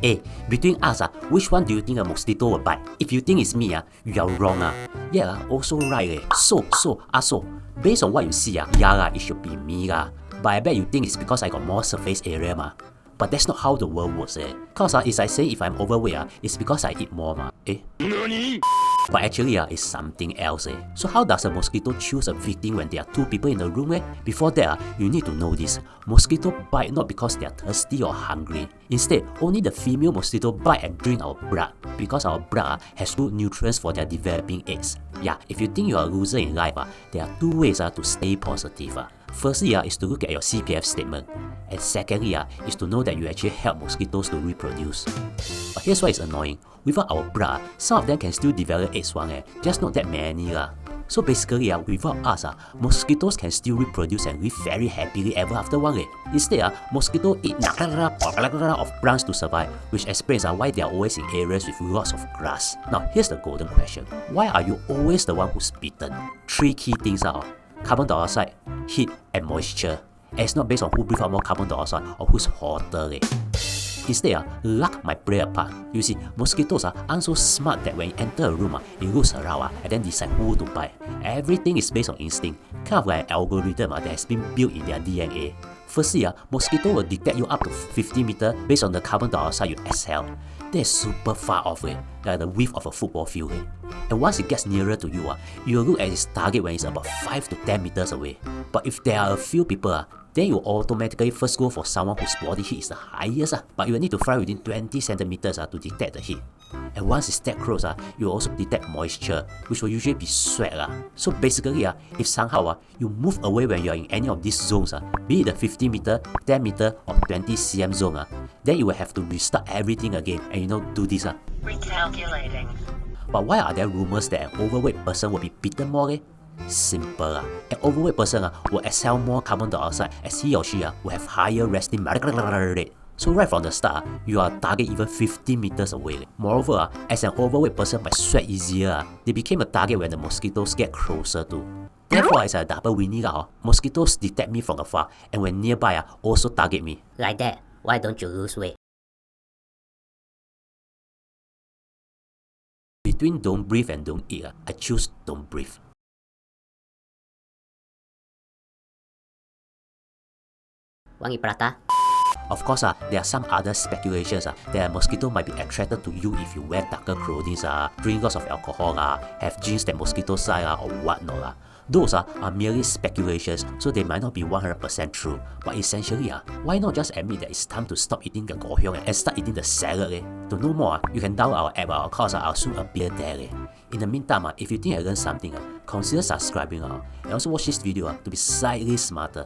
Hey, between us, which one do you think a mosquito will bite? If you think it's me, you are wrong. Yeah, also right. So, based on what you see, it should be me. But I bet you think it's because I got more surface area. But that's not how the world works. Cause as I say, if I'm overweight, it's because I eat more. Nani? But actually, it's something else. So how does a mosquito choose a victim when there are two people in the room? Before that, you need to know this. Mosquito bite not because they are thirsty or hungry. Instead, only the female mosquito bite and drink our blood because our blood has good nutrients for their developing eggs. Yeah, if you think you are a loser in life, there are two ways to stay positive. Firstly, is to look at your CPF statement. And secondly, is to know that you actually help mosquitoes to reproduce. But here's why it's annoying. Without our blood, some of them can still develop eggs, just not that many. So basically, without us, mosquitoes can still reproduce and live very happily ever after one. Instead, mosquitoes eat of plants to survive, which explains why they are always in areas with lots of grass. Now, here's the golden question. Why are you always the one who's bitten? Three key things are carbon dioxide, heat, and moisture. And it's not based on who breathes out more carbon dioxide or who's hotter. Instead, luck might play a part. You see, mosquitoes aren't so smart that when you enter a room, it looks around and then decide who to bite. Everything is based on instinct, kind of like an algorithm that has been built in their DNA. Firstly, mosquito will detect you up to 50 meters based on the carbon dioxide you exhale. That's super far off, like the width of a football field. And once it gets nearer to you, you will look at its target when it's about 5 to 10 meters away. But if there are a few people, then you automatically first go for someone whose body heat is the highest, but you will need to fly within 20 centimeters to detect the heat. And once it's that close, you will also detect moisture, which will usually be sweat. So basically, if somehow you move away when you are in any of these zones, be it the 50 meter, 10 meter, or 20 cm zone, then you will have to restart everything again and do this. Recalculating. But why are there rumors that an overweight person will be bitten more? Simple. An overweight person will exhale more carbon dioxide as he or she will have higher resting rate. So right from the start, you are target even 50 meters away. Moreover, as an overweight person might sweat easier, they became a target when the mosquitoes get closer to. Therefore, it's a double winning. Mosquitoes detect me from afar and when nearby, also target me. Like that, why don't you lose weight? Between don't breathe and don't eat, I choose don't breathe. Want eat prata? Of course, there are some other speculations that a mosquito might be attracted to you if you wear darker clothing, drink lots of alcohol, have genes that mosquitoes like, or whatnot. Those are merely speculations, so they might not be 100% true. But essentially, why not just admit that it's time to stop eating the gohyong and start eating the salad? To know more, you can download our app, of course I'll soon appear there. In the meantime, if you think I learned something, consider subscribing and also watch this video to be slightly smarter.